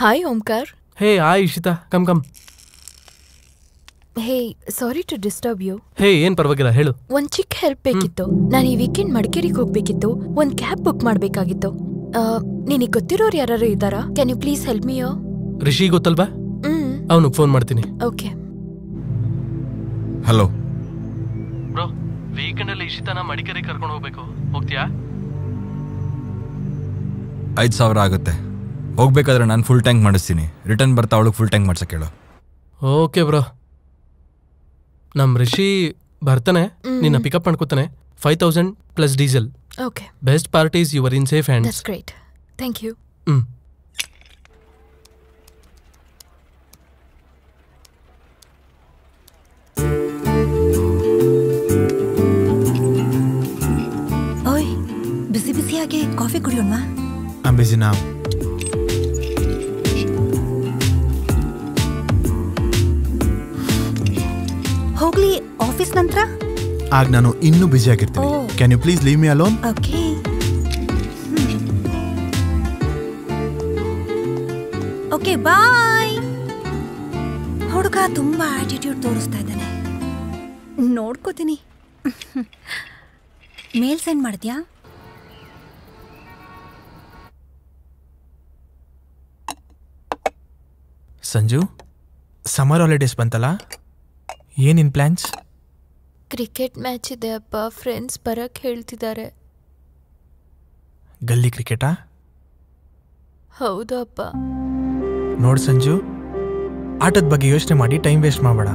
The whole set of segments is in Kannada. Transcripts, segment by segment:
Hi, Omkar. Hey, hi, Ishita. Come. Hey, sorry to disturb you. Hey, ಏನ್ ಪರವಾಗಿಲ್ಲ ಹೇಳು. ಒಂದ್ ಚಿಕ್ಕ ಹೆಲ್ಪ್ ಬೇಕಿತ್ತು. ನಾನು ಈ ವೀಕೆಂಡ್ ಮಡಿಕೇರಿಗೆ ಹೋಗ್ಬೇಕಿತ್ತು. ಒಂದ್ ಕ್ಯಾಬ್ ಬುಕ್ ಮಾಡ್ಬೇಕಾಗಿತ್ತು. ನಿನಗೆ ಗೊತ್ತಿರೋರು ಯಾರು ಇದ್ದಾರಾ? Can you please help me? Rishi ಗೊತ್ತಲ್ವಾ? ಅವನಿಗೆ ಫೋನ್ ಮಾಡ್ತೀನಿ. ಓಕೆ. ಹಲೋ ಬ್ರೋ, ವೀಕೆಂಡ್ ಅಲ್ಲಿ ಇಶಿತಾನ ಮಡಿಕೇರಿಗೆ ಕರ್ಕೊಂಡು ಹೋಗ್ಬೇಕು. ಹೋಗ್ತೀಯಾ? 5,000 ಆಗುತ್ತೆ. ಹೋಗ್ಬೇಕಾದ್ರೆ ನಾನು ಫುಲ್ ಟ್ಯಾಂಕ್ ಮಾಡಿಸ್ತೀನಿ. ರಿಟರ್ನ್ ಬರ್ತಾ ಅವಳಿಗೆ ಫುಲ್ ಟ್ಯಾಂಕ್ ಮಾಡ್ಸಕ್ಕೆ ಹೇಳು. Okay bro. ನಮ್ ರಿಷಿ ಬರ್ತಾನೆ, ನಿನ್ನ ಪಿಕಪ್ ಮಾಡ್ಕೋತಾನೆ. 5,000 plus diesel. Okay. Best parties you are in safe hands. That's great. Thank you. ಓಯ್, ಬಿಸಿಯಾಗಿ ಕಾಫಿ ಕುಡಿಯೋಣ. I'm busy now. ಹೋಗ್ಲಿ ಆಫೀಸ್ ನಂತರ? ಆಗ ನಾನು ಇನ್ನೂ ಬ್ಯುಸಿ ಆಗಿರ್ತೀನಿ. Can you please leave me alone? Okay. Okay, bye. ಹುಡುಗ ತುಂಬಾ ಆಟಿಟ್ಯೂಡ್ ತೋರಿಸ್ತಾ ಇದ್ದಾನೆ. ನೋಡ್ಕೋತೀನಿ. ಮೇಲ್ ಸೆಂಡ್ ಮಾಡ್ತೀಯಾ? ಸಂಜು, ಸಮ್ಮರ್ ಹಾಲಿಡೇಸ್ ಬಂತಲ್ಲ, ಏನಿನ್ ಪ್ಲಾನ್ಸ್? ಕ್ರಿಕೆಟ್ ಮ್ಯಾಚ್ ಇದೆ ಅಪ್ಪ. ಫ್ರೆಂಡ್ಸ್ ಬರಕ್ ಹೇಳ್ತಿದ್ದಾರೆ. ಗಲ್ಲಿ ಕ್ರಿಕೆಟಾ? ಹೌದು ಅಪ್ಪ. ನೋಡ್ ಸಂಜು, ಆಟದ ಬಗ್ಗೆ ಯೋಚನೆ ಮಾಡಿ ಟೈಮ್ ವೇಸ್ಟ್ ಮಾಡಬೇಡ.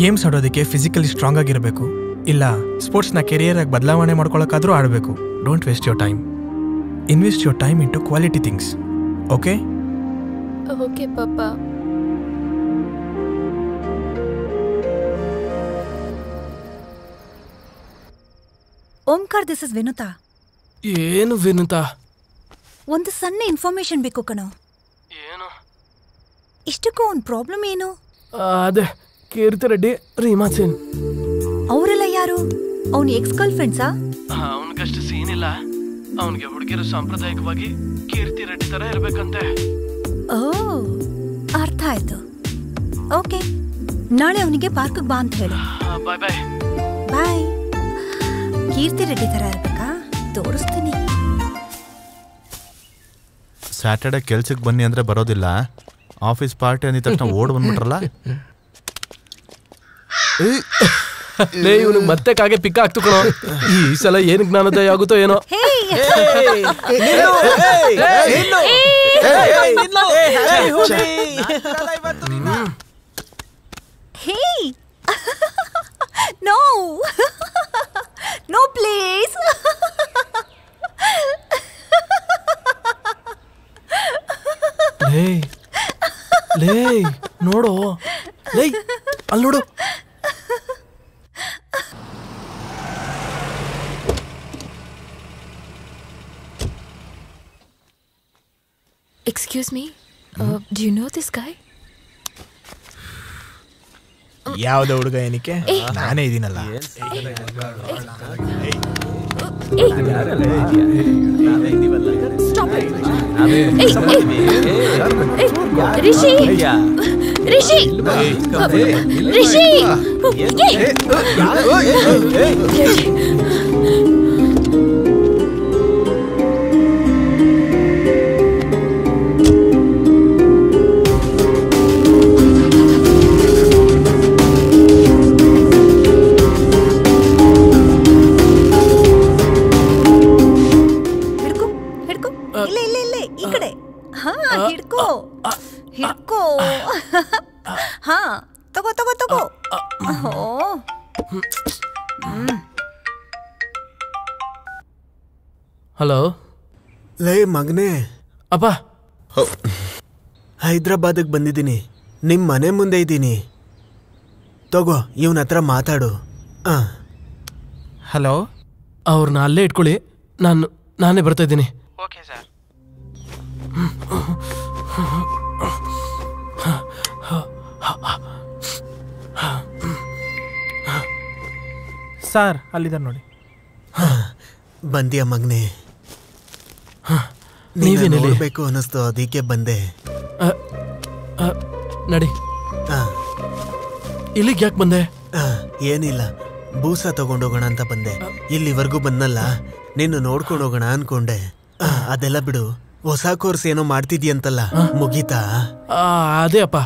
ಗೇಮ್ಸ್ ಆಡೋದಕ್ಕೆ ಫಿಸಿಕಲಿ ಸ್ಟ್ರಾಂಗ್ ಆಗಿರಬೇಕು. ಇಲ್ಲ ಸ್ಪೋರ್ಟ್ಸ್ನ ಕೆರಿಯರ್ ಆಗಿ ಬದಲಾವಣೆ ಮಾಡ್ಕೊಳಕ್ಕಾದ್ರೂ ಆಡಬೇಕು. Don't waste your time. Invest your time into quality things. Okay? Okay ಪಾಪ. Omkar, this is Vinutha. ಏನು ವಿನುತಾ? ಒಂದು ಸಣ್ಣ ಇನ್ಫಾರ್ಮೇಶನ್ ಬೇಕು ಕಣೋ. ಏನು? ಇಷ್ಟಕ್ಕೂ ಒಂದು ಪ್ರಾಬ್ಲಮ್ ಏನು? ಅದೇ ಕೀರ್ತಿ ರೆಡ್ಡಿ, ರೀಮಾ ಸೇನ್. ಅವರೆಲ್ಲ ಯಾರು? ಅವನ ಎಕ್ಸ್ ಗರ್ಲ್ ಫ್ರೆಂಡ್ಸಾ? ಅವನಿಗಷ್ಟು ಸೀನ್ ಇಲ್ಲ. ಅವನಿಗೆ ಹುಡುಗಿರು ಸಾಂಪ್ರದಾಯಿಕವಾಗಿ ಕೀರ್ತಿ ರೆಡ್ಡಿ ತರ ಇರ್ಬೇಕಂತೆ. ಓ, ಅರ್ಥ ಆಯ್ತು. ಓಕೆ, ನಾಳೆ ಅವನಿಗೆ ಪಾರ್ಕ್ಗೆ ಬಾ ಅಂತ ಹೇಳು. ಬಾಯ್ ಬಾಯ್. ಬಾಯ್. ಕೀರ್ತಿ ರೆಡ್ಡಿ ತರ ಇರ್ಬೇಕಾ? ತೋರಿಸ್ತೀನಿ. ಸ್ಯಾಟರ್ಡೆ ಕೆಲ್ಸಕ್ಕೆ ಬನ್ನಿ ಅಂದ್ರೆ ಬರೋದಿಲ್ಲ. ಆಫೀಸ್ ಪಾರ್ಟಿ ಅಂದಿದ ತಕ್ಷಣ ಓಡ್ ಬಂದ್ಬಿಟ್ರಲ್ಲ. ಇವನಿಗೆ ಮತ್ತೆ ಕಾಗೆ ಪಿಕ್ಕ ಆಗ್ತು ಕಣೋ. ಈ ಸಲ ಏನು ಜ್ಞಾನೋದಯ ಆಗುತ್ತೋ ಏನೋ. No no please. ಲೇ ನೋಡು, ಲೇ ಅಲ್ಲಿ ನೋಡು. Excuse me, do you know this guy? ಯಾವ್ದು ಹುಡುಗ ಏನಕ್ಕೆ? ನಾನೇ ಇದೀನಲ್ಲ. ರಿಷಿ, ರಿಷಿ, ರಿಷಿ. ಹಿಡ್ಕೋ. ಹಾ, ತಗೋ ತಗೋ ತಗೋ. ಹಲೋ. ಲೇ ಮಗನೇ. ಅಪ್ಪ, ಹೈದ್ರಾಬಾದಿಗೆ ಬಂದಿದ್ದೀನಿ. ನಿಮ್ಮ ಮನೆ ಮುಂದೆ ಇದ್ದೀನಿ. ತಗೋ, ಇವನ ಹತ್ರ ಮಾತಾಡು. ಹಲೋ. ಅವ್ರನ್ನ ಅಲ್ಲೇ ಇಟ್ಕೊಳ್ಳಿ, ನಾನೇ ಬರ್ತಾ ಇದ್ದೀನಿ. Okay sir. ಸರ್ ಅಲ್ಲಿದ್ದಾರೆ ನೋಡಿ. ಬಂದಿಯ ಮಗನೇ? ನೀವೇನು ನೋಡ್ಬೇಕು ಅನ್ನಿಸ್ತು, ಅದಕ್ಕೆ ಬಂದೆ. ನಡಿ. ಆ, ಇಲ್ಲಿಗೆ ಯಾಕೆ ಬಂದೆ? ಆ, ಏನಿಲ್ಲ, ಬೂಸ ತಗೊಂಡೋಗೋಣ ಅಂತ ಬಂದೆ. ಇಲ್ಲಿವರೆಗೂ ಬಂದಲ್ಲ, ನಿನ್ನ ನೋಡ್ಕೊಂಡು ಹೋಗೋಣ ಅನ್ಕೊಂಡೆ. ಅದೆಲ್ಲ ಬಿಡು, ಹೊಸ ಕೋರ್ಸ್ ಏನೋ ಮಾಡ್ತಿದ್ಯಂತಲ್ಲ, ಮುಗೀತಾ? ಅದೇ ಅಪ್ಪ,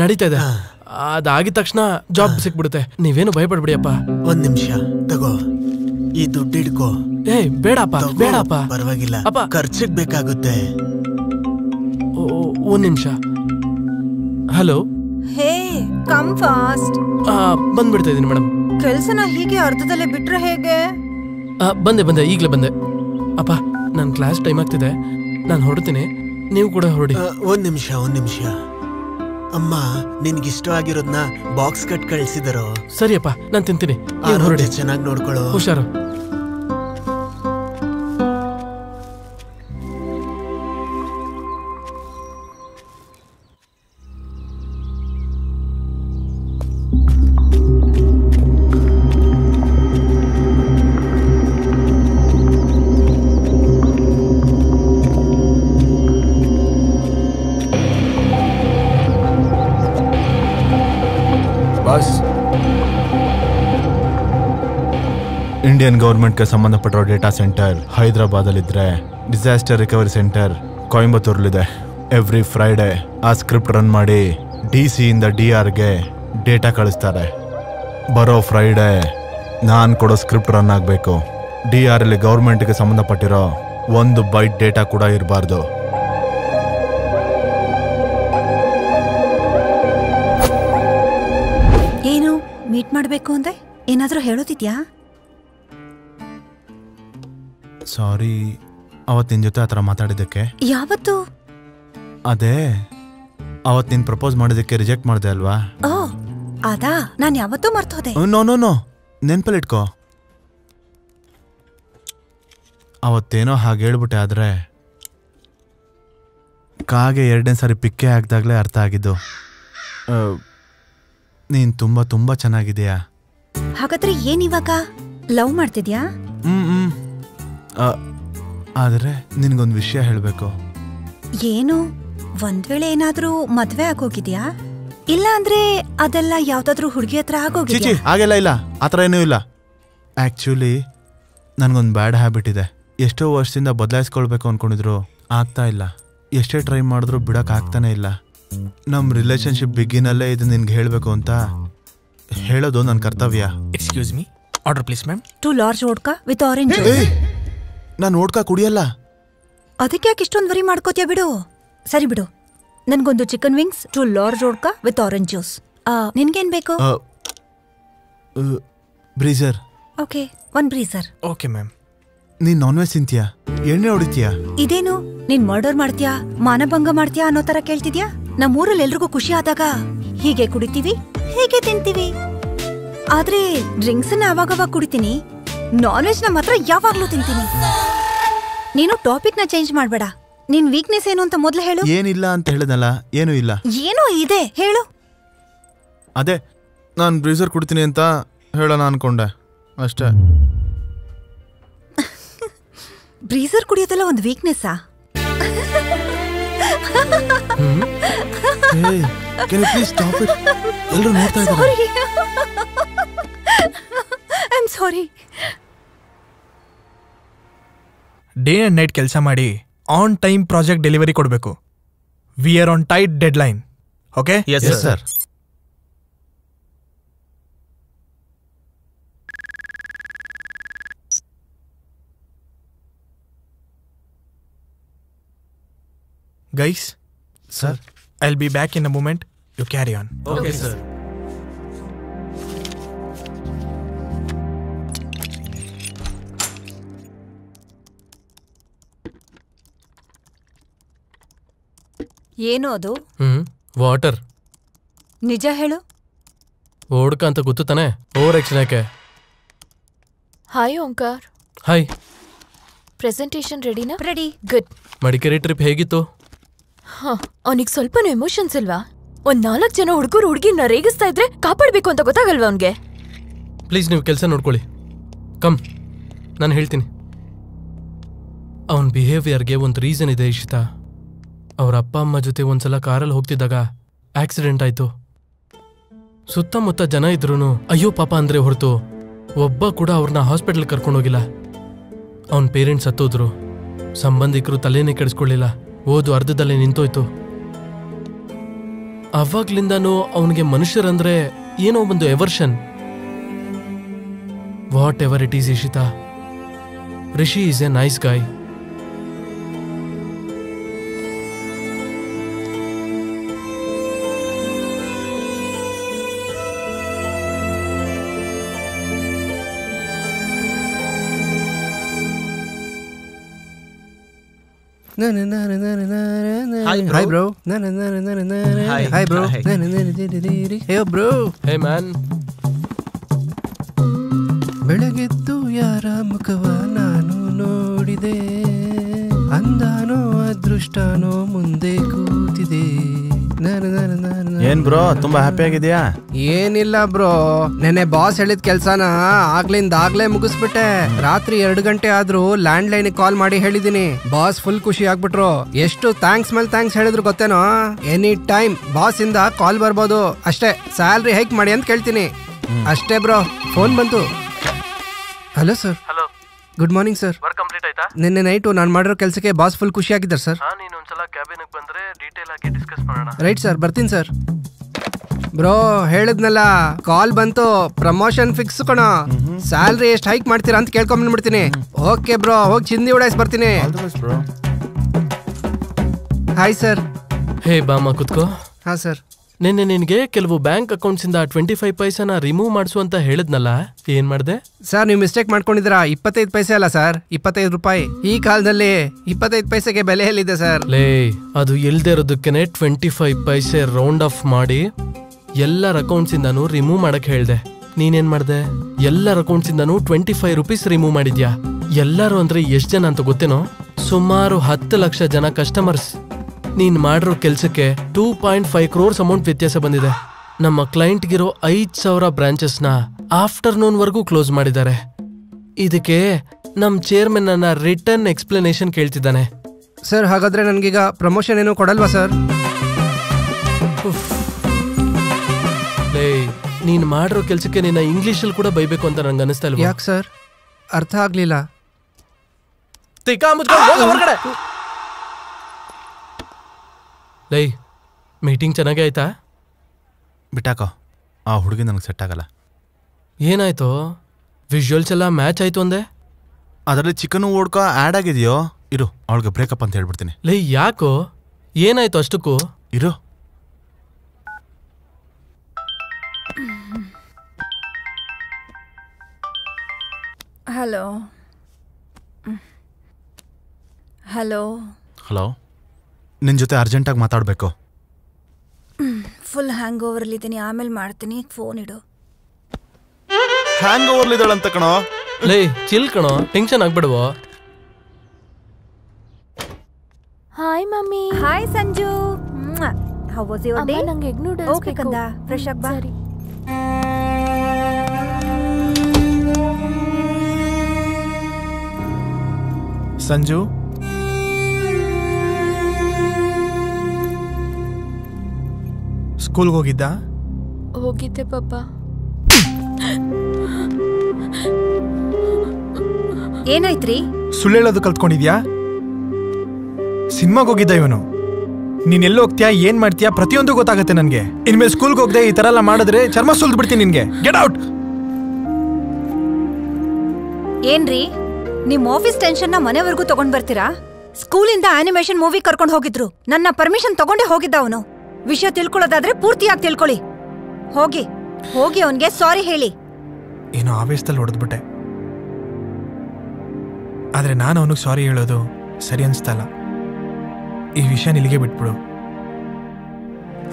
ನಡೀತಾ ಇದೆ. ಅದಾಗಿದ ತಕ್ಷಣ ಜಾಬ್ ಸಿಕ್ಬಿಡುತ್ತೆ. ನೀವೇನು ಭಯಪಡ್ಬಿಡಿ ಅಪ್ಪ. ಒಂದ್ ನಿಮಿಷ ತಗೋ, ಈ ದುಡ್ಡು ಹಿಡ್ಕೋ. ಬೇಡಪ್ಪ, ಬೇಡಪ್ಪ. ಪರವಾಗಿಲ್ಲ, ಅಪ್ಪ, ಖರ್ಚಿಗೆ ಬೇಕಾಗುತ್ತೆ. ಒಂದ್ ನಿಮಿಷ. ಹಲೋ. ಹೇ, ಕಮ್ ಫಾಸ್ಟ್. ಬಂದ್ಬಿಡ್ತಾ ಇದೀನಿ ಮೇಡಮ್. ಕೆಲ್ಸನ ಹೀಗೆ ಅರ್ಧದಲ್ಲೇ ಬಿಟ್ರೆ ಹೇಗೆ? ಬಂದೆ, ಈಗಲೇ ಬಂದೆ. ಅಪ್ಪ, ನನ್ನ ಕ್ಲಾಸ್ ಟೈಮ್ ಆಗ್ತಿದೆ, ನಾನು ಹೊರಡ್ತೀನಿ, ನೀವು ಕೂಡ ಹೊರಡಿ. ಒಂದ್ ನಿಮಿಷ. ಅಮ್ಮ ನಿನ್ಗಿಷ್ಟ ಆಗಿರೋದ್ನ ಬಾಕ್ಸ್ ಕಟ್ ಕಳ್ಸಿದಾರೋ? ಸರಿಯಪ್ಪ, ನಾನು ತಿಂತೀನಿ. ಹೊರಡಿ, ಚೆನ್ನಾಗಿ ನೋಡ್ಕೊಳ್ಳೋ. ಹುಷಾರು. ಇಂಡಿಯನ್ ಗೌರ್ಮೆಂಟ್ಗೆ ಸಂಬಂಧಪಟ್ಟಿರೋ ಡೇಟಾ ಸೆಂಟರ್ ಹೈದರಾಬಾದಲ್ಲಿದ್ದರೆ ಡಿಸಾಸ್ಟರ್ ರಿಕವರಿ ಸೆಂಟರ್ ಕೊಯಂಬತ್ತೂರಲ್ಲಿದೆ. ಎವ್ರಿ ಫ್ರೈಡೇ ಆ ಸ್ಕ್ರಿಪ್ಟ್ ರನ್ ಮಾಡಿ DC-ಯಿಂದ DR-ಗೆ ಡೇಟಾ ಕಳಿಸ್ತಾರೆ. ಬರೋ ಫ್ರೈಡೇ ನಾನು ಕೊಡೋ ಸ್ಕ್ರಿಪ್ಟ್ ರನ್ ಆಗಬೇಕು. DR-ಅಲ್ಲಿ ಗೌರ್ಮೆಂಟ್ಗೆ ಸಂಬಂಧಪಟ್ಟಿರೋ 1 ಬೈಟ್ ಡೇಟಾ ಕೂಡ ಇರಬಾರ್ದು. ಏನು ಮೀಟ್ ಮಾಡಬೇಕು ಅಂದೆ? ಏನಾದರೂ ಹೇಳೋದಿದ್ಯಾ? ಸಾರಿ, ಅವತ್ತು ನಿನ್ನ ಜೊತೆ ಆ ಥರ ಮಾತಾಡಿದ್ದಕ್ಕೆ. ಯಾವತ್ತು? ಅದೇ ಅವತ್ತು ನೀನು ಪ್ರಪೋಸ್ ಮಾಡಿದ್ದಕ್ಕೆ ರಿಜೆಕ್ಟ್ ಮಾಡಿದೆ ಅಲ್ವಾ? ಓ ಅದಾ, ನಾನು ಯಾವತ್ತೂ ಮರ್ತೋದೆ. ನೋ ನೆನ್ಪಲ್ಲಿಟ್ಕೋ. ಅವತ್ತೇನೋ ಹಾಗೆ ಹೇಳ್ಬಿಟ್ಟೆ, ಆದರೆ ಕಾಗೆ 2ನೇ ಸಾರಿ ಪಿಕ್ಕೆ ಹಾಕಿದಾಗಲೇ ಅರ್ಥ ಆಗಿದ್ದು. ನೀನು ತುಂಬ ತುಂಬ ಚೆನ್ನಾಗಿದೆಯಾ. ಹಾಗಾದ್ರೆ ಏನಿವಾಗ ಲವ್ ಮಾಡ್ತಿದ್ಯಾ? ಆದರೆ ನಿನಗೊಂದು ವಿಷಯ ಹೇಳಬೇಕು. ಏನು? ಒಂದ್ ವೇಳೆ ಏನಾದ್ರೂ ಮದ್ವೆ ಆಗೋಗಿದ್ಯಾ? ಇಲ್ಲ ಅಂದ್ರೆ ಅದೆಲ್ಲ ಯಾವ್ದಾದ್ರೂ ಹುಡುಗಿ ಹತ್ರ ಆಗೋಗಿದ್ಯಾ? ಹಾಗೆಲ್ಲ ಇಲ್ಲ, ಆ ಥರ ಏನೂ ಇಲ್ಲ. ಆ್ಯಕ್ಚುಲಿ ನನಗೊಂದು ಬ್ಯಾಡ್ ಹ್ಯಾಬಿಟ್ ಇದೆ. ಎಷ್ಟೋ ವರ್ಷದಿಂದ ಬದಲಾಯಿಸ್ಕೊಳ್ಬೇಕು ಅಂದ್ಕೊಂಡಿದ್ರು ಆಗ್ತಾ ಇಲ್ಲ. ಎಷ್ಟೇ ಟ್ರೈ ಮಾಡಿದ್ರು ಬಿಡೋಕೆ ಆಗ್ತಾನೆ ಇಲ್ಲ. ನಮ್ಮ ರಿಲೇಶನ್ಶಿಪ್ ಬಿಗಿನಲ್ಲೇ ಇದು ನಿನ್ಗೆ ಹೇಳಬೇಕು ಅಂತ ಹೇಳೋದು ನನ್ನ ಕರ್ತವ್ಯ. Excuse me, order please ma'am. 2 large vodka with orange. ನಾನು ವೋಡ್ಕಾ ಕುಡಿಯಲ್ಲ. ಅದಕ್ಕೆ ಯಾಕೆ ಇಷ್ಟೊಂದು ವರಿ ಮಾಡ್ಕೋತೀಯ? ಬಿಡು, ಸರಿ ಬಿಡು. ನನ್ಗೊಂದು chicken wings 2 large vodka with orange juice. ನಿನ್ಗೇನ್ ಬೇಕು? Breezer. Okay, 1 Breezer. Okay ma'am. ನೀನ್ ನಾನ್ ವೆಜ್ ತಿಂತೀಯಾ? ಎಣ್ಣೆ ಹೊಡಿತೀಯಾ? ಇದೇನು ನೀನ್ ಮರ್ಡರ್ ಮಾಡ್ತೀಯಾ, ಮಾನಭಂಗ ಮಾಡ್ತೀಯಾ ಅನ್ನೋ ತರ ಕೇಳ್ತಿದ್ಯಾ? ನಮ್ಮೂರಲ್ಲಿ ಎಲ್ರಿಗೂ ಖುಷಿ ಆದಾಗ ಹೀಗೆ ಕುಡಿತೀವಿ, ಹೀಗೆ ತಿಂತೀವಿ. ಆದ್ರೆ ಡ್ರಿಂಕ್ಸ್ ನ ಅವಾಗವಾಗ ಕುಡಿತೀನಿ, ನಾನ್ ವೆಜ್ ನ ಮಾತ್ರ ಯಾವಾಗ್ಲೂ ತಿಂತೀನಿ. ನೀನು ಟಾಪಿಕ್ ನ ಚೇಂಜ್ ಮಾಡ್ಬೇಡ. ನಿನ್ ವೀಕ್ನೆಸ್ ಏನು ಅಂತ ಮೊದ್ಲು ಹೇಳು. ಏನಿಲ್ಲ ಅಂತ ಹೇಳಿದಲ್ಲ, ಏನೂ ಇಲ್ಲ. ಏನೋ ಇದೆ, ಹೇಳು. ಅದೇ ನಾನು ಬ್ರೀಸರ್ ಕುಡ್ತೀನಿ ಅಂತ ಹೇಳೋಣ ಅನ್ಕೊಂಡೆ ಅಷ್ಟೇ. ಬ್ರೀಸರ್ ಕುಡಿಯೋದೆಲ್ಲ ಒಂದು ವೀಕ್ನೆಸ್ಸಾ? ಎಲ್ಲರೂ ನೋಡ್ತಾ ಇದ್ದಾರೆ. I am sorry. Day and night ಕೆಲಸ ಮಾಡಿ ಆನ್ ಟೈಮ್ ಪ್ರಾಜೆಕ್ಟ್ ಡೆಲಿವರಿ ಕೊಡಬೇಕು. We are on tight dead line. Okay? Yes sir. Guys, sir, I'll be back in a moment. You carry on. Okay, sir. ಏನು ಅದು? ವಾಟರ್. ನಿಜ ಹೇಳು. ವೋಡ್ಕಾ ಅಂತ ಗೊತ್ತು ತಾನೆ? ಓವರ್ ಆಕ್ಷನ್ ಯಾಕೆ? ಹಾಯ್ ಓಂಕಾರ್. ಹಾಯ್. ಪ್ರೆಸೆಂಟೇಷನ್ ರೆಡಿನಾ? ರೆಡಿ. ಗುಡ್. ಮಡಿಕೇರಿ ಟ್ರಿಪ್ ಹೇಗಿತ್ತು? ಅವನಿಗೆ ಸ್ವಲ್ಪನೂ ಎಮೋಷನ್ಸ್ ಇಲ್ವಾ? 4 ಜನ ಹುಡುಗರು ಹುಡುಗಿನ ರೇಗಿಸ್ತಾ ಇದ್ರೆ ಕಾಪಾಡ್ಬೇಕು ಅಂತ ಗೊತ್ತಾಗಲ್ವಾ ಅವನ್ಗೆ? ಪ್ಲೀಸ್ ನೀವು ಕೆಲಸ ನೋಡ್ಕೊಳ್ಳಿ. ಕಮ್, ನಾನು ಹೇಳ್ತೀನಿ. ಅವನ ಬಿಹೇವಿಯರ್ಗೆ ಒಂದು ರೀಸನ್ ಇದೆ ಇಶಿತಾ. ಅವ್ರ ಅಪ್ಪ ಅಮ್ಮ ಜೊತೆ ಒಂದ್ಸಲ ಕಾರಲ್ಲಿ ಹೋಗ್ತಿದ್ದಾಗ ಆಕ್ಸಿಡೆಂಟ್ ಆಯ್ತು. ಸುತ್ತಮುತ್ತ ಜನ ಇದ್ರೂ ಅಯ್ಯೋ ಪಾಪ ಅಂದ್ರೆ ಹೊರತು ಒಬ್ಬ ಕೂಡ ಅವ್ರನ್ನ ಹಾಸ್ಪಿಟಲ್ ಕರ್ಕೊಂಡೋಗಿಲ್ಲ. ಅವನ ಪೇರೆಂಟ್ಸ್ ಸತ್ತೋದ್ರು. ಸಂಬಂಧಿಕರು ತಲೆನೇ ಕೆಡಿಸ್ಕೊಳ್ಳಿಲ್ಲ. ಓದು ಅರ್ಧದಲ್ಲೇ ನಿಂತೋಯ್ತು. ಅವಾಗ್ಲಿಂದಾನು ಅವನಿಗೆ ಮನುಷ್ಯರಂದ್ರೆ ಏನೋ ಒಂದು aversion. Whatever it is Ishita, Rishi is a nice guy. Hi bro. Hi bro. Hey bro. Hey man. ಬೆಳಗೆದ್ದು ಯಾರ ಮುಖವ ನಾನು ನೋಡಿದೆ, ಅಂದಾನೋ ಅದೃಷ್ಟನೋ ಮುಂದೆ ಕೂತಿದೆ. ಏನ್ ಬ್ರೋ ತುಂಬಾ ಹ್ಯಾಪಿ ಆಗಿದ್ಯಾ? ಏನಿಲ್ಲ ಬ್ರೋ, ನೆನ್ನೆ ಬಾಸ್ ಹೇಳಿದ ಕೆಲ್ಸನ ಆಗ್ಲೇ ಮುಗಿಸ್ಬಿಟ್ಟೆ. ರಾತ್ರಿ 2 ಗಂಟೆ ಆದ್ರೂ ಲ್ಯಾಂಡ್ ಲೈನ್ ಕಾಲ್ ಮಾಡಿ ಹೇಳಿದೀನಿ. ಬಾಸ್ ಫುಲ್ ಖುಷಿ ಆಗ್ಬಿಟ್ರು. ಎಷ್ಟು ಥ್ಯಾಂಕ್ಸ್ ಮೇಲೆ ಥ್ಯಾಂಕ್ಸ್ ಹೇಳಿದ್ರು ಗೊತ್ತೇನೋ? ಎನಿ ಟೈಮ್ ಬಾಸ್ ಇಂದ ಕಾಲ್ ಬರ್ಬೋದು, ಅಷ್ಟೇ ಸ್ಯಾಲ್ರಿ ಹೈಕ್ ಮಾಡಿ ಅಂತ ಕೇಳ್ತೀನಿ ಅಷ್ಟೇ ಬ್ರೋ. ಫೋನ್ ಬಂತು. Hello sir. Hello, good morning sir. Work complete ಆಯ್ತಾ? ನಿನ್ನೆ ನೈಟು ನಾನು ಮಾಡಿರೋ ಕೆಲಸಕ್ಕೆ ಬಾಸ್ ಫುಲ್ ಖುಷಿ ಆಗಿದ್ದಾರೆ ಸರ್. ನೀನು ಒಂದ್ಸಲ ಕ್ಯಾಬಿನ್ ಬಂದ್ರೆ ಡೀಟೇಲ್ ಆಗಿ ಡಿಸ್ಕಸ್ ಮಾಡೋಣ. ರೈಟ್ ಸರ್, ಬರ್ತೀನಿ ಸರ್. ಬ್ರೋ ಹೇಳಿದ್ನಲ್ಲ, ಕಾಲ್ ಬಂತು, ಪ್ರಮೋಷನ್ ಫಿಕ್ಸ್ ಕಣ. ಸ್ಯಾಲ್ರಿ ಎಷ್ಟು ಹೈಕ್ ಮಾಡ್ತೀರಾ ಅಂತ ಕೇಳ್ಕೊಂಡ್ಬಿಡ್ತೀನಿ. ಓಕೆ ಬ್ರೋ, ಹೋಗಿ ಚಿಂದಿ ಉಡಾಯಿಸ್ ಬರ್ತೀನಿ. Hi sir. ಹೇ ಬಾಮ ಕುತ್ಕೋ. ಹಾ ಸರ್. ನಿನ್ನೆ ನಿನ್ಗೆ ಕೆಲವು ಬ್ಯಾಂಕ್ ಅಕೌಂಟ್ಸ್ ಇಂದ 25 ಪೈಸೆನ ರಿಮೂವ್ ಮಾಡಿಸು ಅಂತ ಹೇಳಿದ್ನಲ್ಲ, ಏನ್ ಮಾಡ್ದೆ? ಸರ್ ನೀವು ಮಿಸ್ಟೇಕ್ ಮಾಡ್ಕೊಂಡಿದ್ದೀರಾ. 25 ಪೈಸೆ ಅಲ್ಲ ಸರ್, 25 ರೂಪಾಯಿ. ಈ ಕಾಲದಲ್ಲಿ 25 ಪೈಸೆಗೆ ಬೆಲೆ ಎಲ್ಲಿದೆ ಸರ್? ಲೇ, ಅದು ಇಲ್ದೇ ಇರೋದಕ್ಕೆ 25 ಪೈಸೆ ರೌಂಡ್ ಆಫ್ ಮಾಡಿ ಎಲ್ಲರ ಅಕೌಂಟ್ಸ್ ಇಂದಾನು ರಿಮೂವ್ ಮಾಡಕ್ ಹೇಳ್ದೆ. ನೀನೇನ್ ಮಾಡ್ದೆ? ಎಲ್ಲರ ಅಕೌಂಟ್ಸ್ ಇಂದಾನು 25 ರುಪೀಸ್ ರಿಮೂವ್ ಮಾಡಿದ್ಯಾ. ಎಲ್ಲರೂ ಅಂದ್ರೆ ಎಷ್ಟ್ ಜನ ಅಂತ ಗೊತ್ತೇನೋ? ಸುಮಾರು 10 ಲಕ್ಷ ಜನ ಕಸ್ಟಮರ್ಸ್. ನೀನ್ ಮಾಡಿರೋ ಕೆಲ್ಸಕ್ಕೆ 2.5 crores ಅಮೌಂಟ್ ವ್ಯತ್ಯಾಸ ಬಂದಿದೆ. ನಮ್ಮ ಕ್ಲೈಂಟ್ಗಿರೋ 5,000 ಬ್ರಾಂಚಸ್ನ ಆಫ್ಟರ್ನೂನ್ ವರ್ಗೂ ಕ್ಲೋಸ್ ಮಾಡಿದ್ದಾರೆ. ಇದಕ್ಕೆ ನಮ್ ಚೇರ್ಮನ್ ಅನ್ನ ರಿಟರ್ನ್ ಎಕ್ಸ್ಪ್ಲನೇಷನ್ ಕೇಳ್ತಿದ್ದಾನೆ. ಸರ್ ಹಾಗಾದ್ರೆ ನನ್ಗೀಗ ಪ್ರಮೋಷನ್ ಏನು ಕೊಡಲ್ವಾ ಸರ್? ಲೇ, ನೀನ್ ಮಾಡಿರೋ ಕೆಲ್ಸಕ್ಕೆ ನಿನ್ನ ಇಂಗ್ಲಿಷಲ್ಲಿ ಕೂಡ ಬೈಬೇಕು ಅಂತ ನಂಗೆ ಅನಿಸ್ತಾ ಇಲ್ವಾ? ಯಾಕೆ ಸರ್? ಅರ್ಥ ಆಗ್ಲಿಲ್ಲ. ಲೈ, ಮೀಟಿಂಗ್ ಚೆನ್ನಾಗೇ ಆಯ್ತಾ? ಬಿಟ್ಟಾಕೋ, ಆ ಹುಡುಗಿ ನನಗೆ ಸೆಟ್ ಆಗಲ್ಲ. ಏನಾಯ್ತು? ವಿಜುವಲ್ಸ್ ಎಲ್ಲ ಮ್ಯಾಚ್ ಆಯ್ತು ಅಂದೆ. ಅದರಲ್ಲಿ ಚಿಕನ್ ಓಡ್ಕೋ ಆ್ಯಡ್ ಆಗಿದೆಯೋ? ಇರು, ಅವಳಿಗೆ ಬ್ರೇಕಪ್ ಅಂತ ಹೇಳ್ಬಿಡ್ತೀನಿ. ಲೈ, ಯಾಕೋ? ಏನಾಯ್ತು ಅಷ್ಟಕ್ಕೂ? ಇರು. ಹಲೋ ಹಲೋ ಹಲೋ, ನಿನ್ನ ಜೊತೆ ಅರ್ಜೆಂಟಾಗಿ ಮಾತಾಡಬೇಕು. ಫುಲ್ ಹ್ಯಾಂಗ್ ಓವರ್ಲಿದ್ದೀನಿ, ಆಮೇಲೆ ಮಾಡ್ತೀನಿ. ಫೋನ್ ಇಡು. ಹ್ಯಾಂಗ್ ಓವರ್ಲಿದ್ದಾಳಂತ ಕಣೋ. ಲೈ, ಚಿಲ್ ಕಣೋ, ಟೆನ್ಷನ್ ಆಗ್ಬಿಡುವ. Hi mummy. Hi Sanju. How was your day? ನಂಗೆ ಎಗ್ ನೂಡಲ್ಸ್ ಓಕೆ ಕಂದ, ಫ್ರೆಶ್ ಆಗಿ ಬಾ. ಸರಿ. ಸಂಜು, ಸ್ಕೂಲ್ಗೆ ಹೋಗಿದ್ದ? ಹೋಗಿದ್ದೆ ಪಾಪ. ಏನಾಯ್ತ್ರಿ? ಸುಳ್ಳು ಹೇಳೋದು ಕಲ್ತ್ಕೊಂಡಿದ್ಯಾ? ಸಿನಿಮಾಗೆ ಹೋಗಿದ್ದ ಇವನು. ನೀನ್ ಎಲ್ಲಿ ಹೋಗ್ತೀಯಾ, ಏನ್ ಮಾಡ್ತೀಯಾ, ಪ್ರತಿಯೊಂದು ಗೊತ್ತಾಗತ್ತೆ ನನ್ಗೆ. ಇನ್ಮೇಲೆ ಸ್ಕೂಲ್ಗೆ ಹೋಗದೆ ಈ ತರ ಎಲ್ಲ ಮಾಡಿದ್ರೆ ಚರ್ಮ ಸುಲ್ದು ಬಿಡ್ತೀನಿ ನಿನ್ಗೆ. Get out. ಏನ್ರಿ, ನಿಮ್ ಆಫೀಸ್ ಟೆನ್ಷನ್ ನ ಮನೆವರೆಗೂ ತಗೊಂಡ್ ಬರ್ತೀರಾ? ಸ್ಕೂಲಿಂದ ಆನಿಮೇಷನ್ ಮೂವಿ ಕರ್ಕೊಂಡು ಹೋಗಿದ್ರು. ನನ್ನ ಪರ್ಮಿಷನ್ ತಗೊಂಡೇ ಹೋಗಿದ್ದ ಅವನು. ವಿಷಯ ತಿಳ್ಕೊಳ್ಳೋದಾದ್ರೆ ಪೂರ್ತಿಯಾಗಿ ತಿಳ್ಕೊಳ್ಳಿ. ಹೋಗಿ ಹೋಗಿ ಅವನ್ಗೆ ಸಾರಿ ಹೇಳಿ. ಏನೋ ಆವೇಶದಲ್ಲಿ ಹೊಡೆದ್ಬಿಟ್ಟೆ, ಆದ್ರೆ ನಾನು ಅವನಿಗೆ ಸಾರಿ ಹೇಳೋದು ಸರಿ ಅನ್ಸ್ತಲ್ಲ. ಈ ವಿಷಯ ಇಲ್ಲಿಗೆ ಬಿಟ್ಬಿಡು.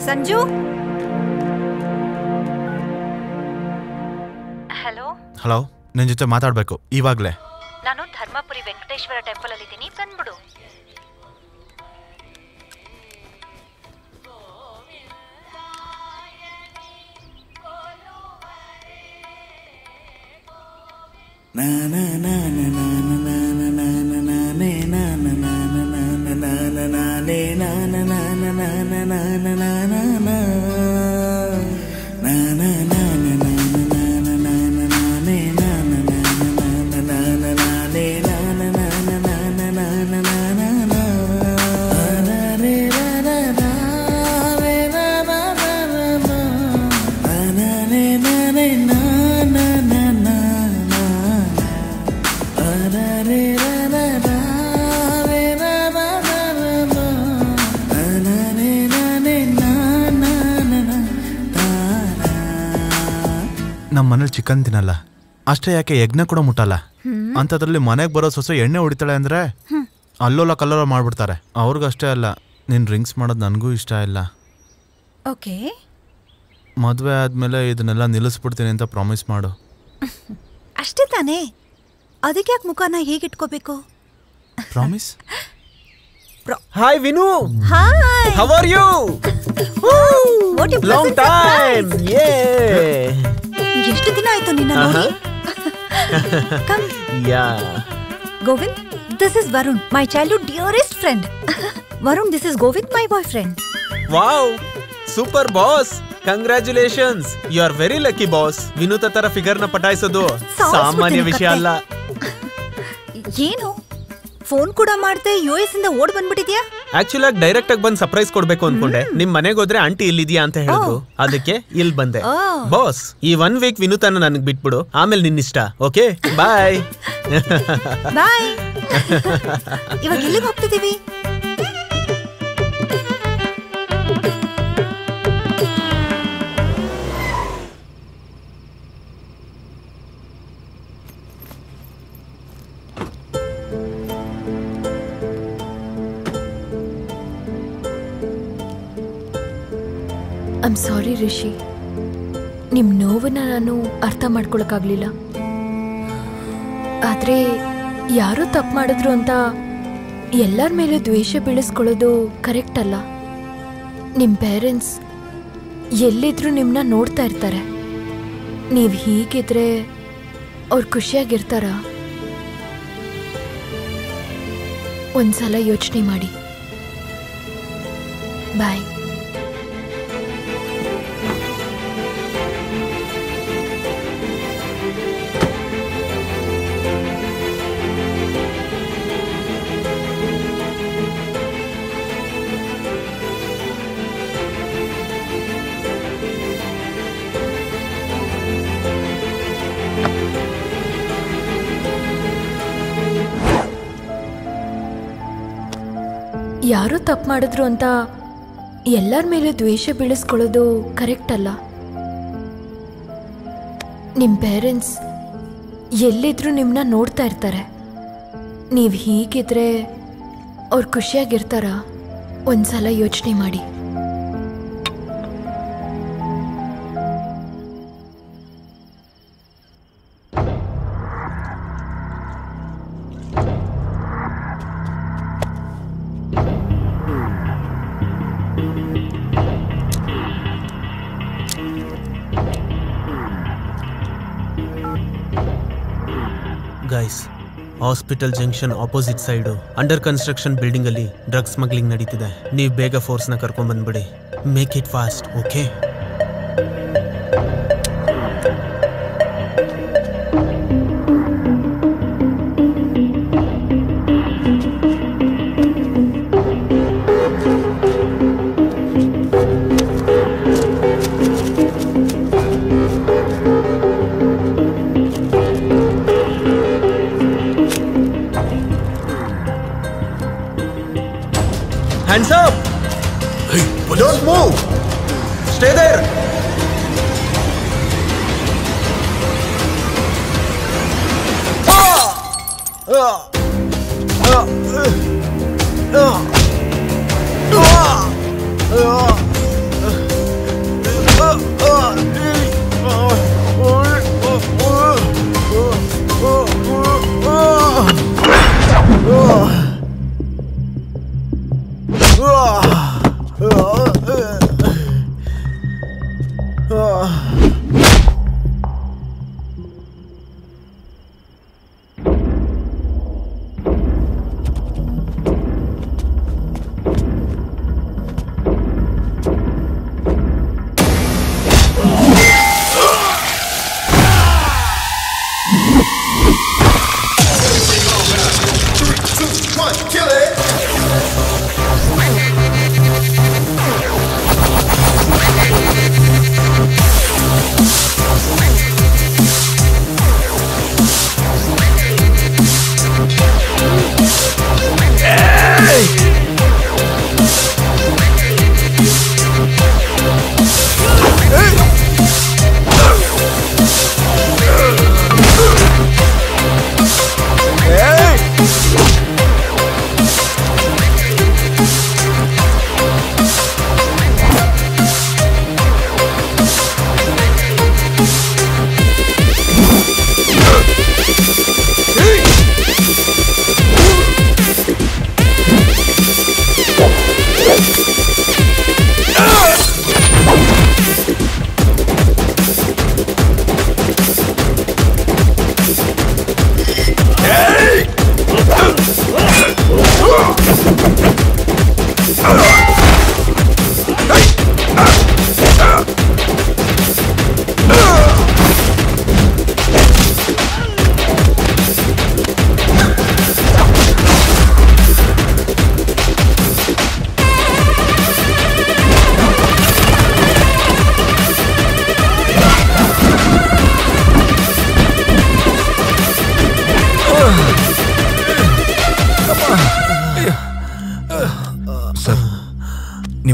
ಸಂಜು. ಹಲೋ. ಹಲೋ, ನಿನ್ನ ಜೊತೆ ಮಾತಾಡಬೇಕು ಇವಾಗಲೇ. ನಾನು ಧರ್ಮಪುರಿ ವೆಂಕಟೇಶ್ವರ ಟೆಂಪಲ್ ಅಲ್ಲಿ ಇದ್ದೀನಿ, ಬಂದ್ಬಿಡು. ನಮ್ಮ ಮನೇಲಿ ಚಿಕನ್ ತಿನ್ನಲ್ಲ, ಅಷ್ಟೇ ಯಾಕೆ ಯಜ್ಞ ಕೂಡ ಮುಟ್ಟಲ್ಲ. ಅಂಥದ್ರಲ್ಲಿ ಮನೆಗೆ ಬರೋ ಸೊಸೆ ಎಣ್ಣೆ ಹೊಡಿತಾಳೆ ಅಂದ್ರೆ ಅಲ್ಲೋಲ ಕಲ್ಲೋಲ ಮಾಡ್ಬಿಡ್ತಾರೆ. ಅವ್ರಿಗಷ್ಟೇ ಅಲ್ಲ, ನೀನು ಡ್ರಿಂಕ್ಸ್ ಮಾಡೋದು ನನಗೂ ಇಷ್ಟ ಇಲ್ಲ. ಓಕೆ, ಮದುವೆ ಆದಮೇಲೆ ಇದನ್ನೆಲ್ಲ ನಿಲ್ಲಿಸ್ಬಿಡ್ತೀನಿ ಅಂತ ಪ್ರಾಮಿಸ್ ಮಾಡು. ಅಷ್ಟೇ ತಾನೇ, ಅದಕ್ಕೆ ಯಾಕೆ ಮುಖನ ಹೇಗಿಟ್ಕೋಬೇಕು? Promise. Hi Vinu, hi, how are you? Long time. ಎಷ್ಟು ದಿನ ಆಯ್ತು ನಿನ್ನ ನೋಡಿ. Come. Yeah Govind, this is Varun, my childhood dearest friend. Varun, this is Govind, my boyfriend. Wow, super boss, congratulations, you are very lucky boss. Vinutha ತರ ಫಿಗರ್ ನ ಪಟಾಯಿಸೋದು ಸಾಮಾನ್ಯ ವಿಷಯ ಅಲ್ಲ. ಏನು ಫೋನ್ ಕೂಡ ಮಾಡ್ದೆ US ಇಂದ ಓಡ್ ಬಂದ್ಬಿಟ್ಟಿದ್ಯಾ? ಆಕ್ಚುಲಿ ಡೈರೆಕ್ಟ್ ಆಗಿ ಬಂದು ಸರ್ಪ್ರೈಸ್ ಕೊಡ್ಬೇಕು ಅನ್ಕೊಂಡೆ. ನಿಮ್ ಮನೆಗೆ ಹೋದ್ರೆ ಆಂಟಿ ಇಲ್ಲಿದ್ಯಾ ಅಂತ ಹೇಳಿದ್ರು, ಅದಕ್ಕೆ ಇಲ್ಲಿ ಬಂದೆ. ಬಾಸ್, ಈ 1 ವೀಕ್ ವಿನೂತನ ನನಗ್ ಬಿಟ್ಬಿಡು, ಆಮೇಲೆ ನಿನ್ನಿಷ್ಟ. ಓಕೆ, ಬಾಯ್. ಬಾಯ್. ಇವಾಗ ಎಲ್ಲಿಗೆ ಹೋಗ್ತಿದೀವಿ? ಐಮ್ ಸಾರಿ ರಿಷಿ, ನಿಮ್ಮ ನೋವನ್ನ ನಾನು ಅರ್ಥ ಮಾಡ್ಕೊಳಕ್ಕಾಗ್ಲಿಲ್ಲ. ಆದರೆ ಯಾರೋ ತಪ್ಪು ಮಾಡಿದ್ರು ಅಂತ ಎಲ್ಲರ ಮೇಲೆ ದ್ವೇಷ ಬೆಳೆಸ್ಕೊಳ್ಳೋದು ಕರೆಕ್ಟ್ ಅಲ್ಲ. ನಿಮ್ಮ ಪೇರೆಂಟ್ಸ್ ಎಲ್ಲಿದ್ರೂ ನಿಮ್ಮನ್ನ ನೋಡ್ತಾ ಇರ್ತಾರೆ. ನೀವು ಹೀಗಿದ್ರೆ ಅವ್ರು ಖುಷಿಯಾಗಿರ್ತಾರ? ಒಂದ್ಸಲ ಯೋಚನೆ ಮಾಡಿ. ಬಾಯ್. ಯಾರೋ ತಪ್ಪು ಮಾಡಿದ್ರು ಅಂತ ಎಲ್ಲರ ಮೇಲೆ ದ್ವೇಷ ಬೆಳೆಸ್ಕೊಳ್ಳೋದು ಕರೆಕ್ಟ್ ಅಲ್ಲ. ನಿಮ್ಮ ಪೇರೆಂಟ್ಸ್ ಎಲ್ಲಿದ್ರೂ ನಿಮ್ಮನ್ನ ನೋಡ್ತಾ ಇರ್ತಾರೆ. ನೀವು ಹೀಗಿದ್ರೆ ಅವ್ರು ಖುಷಿಯಾಗಿರ್ತಾರ? ಒಂದ್ಸಲ ಯೋಚನೆ ಮಾಡಿ. Guys, hospital junction opposite side under construction building ಅಲ್ಲಿ ಡ್ರಗ್ಸ್ ಸ್ಮಗ್ಲಿಂಗ್ ನಡೀತಿದೆ. ನೀವು ಬೇಗ ಫೋರ್ಸ್ನ ಕರ್ಕೊಂಡ್ ಬಂದ್ಬಿಡಿ. Make it fast, okay? Hands up! Hey, don't move! Stay there!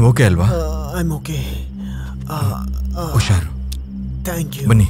ನೀವು ಓಕೆ ಅಲ್ವಾ? I am okay. ಹುಷಾರು. Thank you. ಬನ್ನಿ.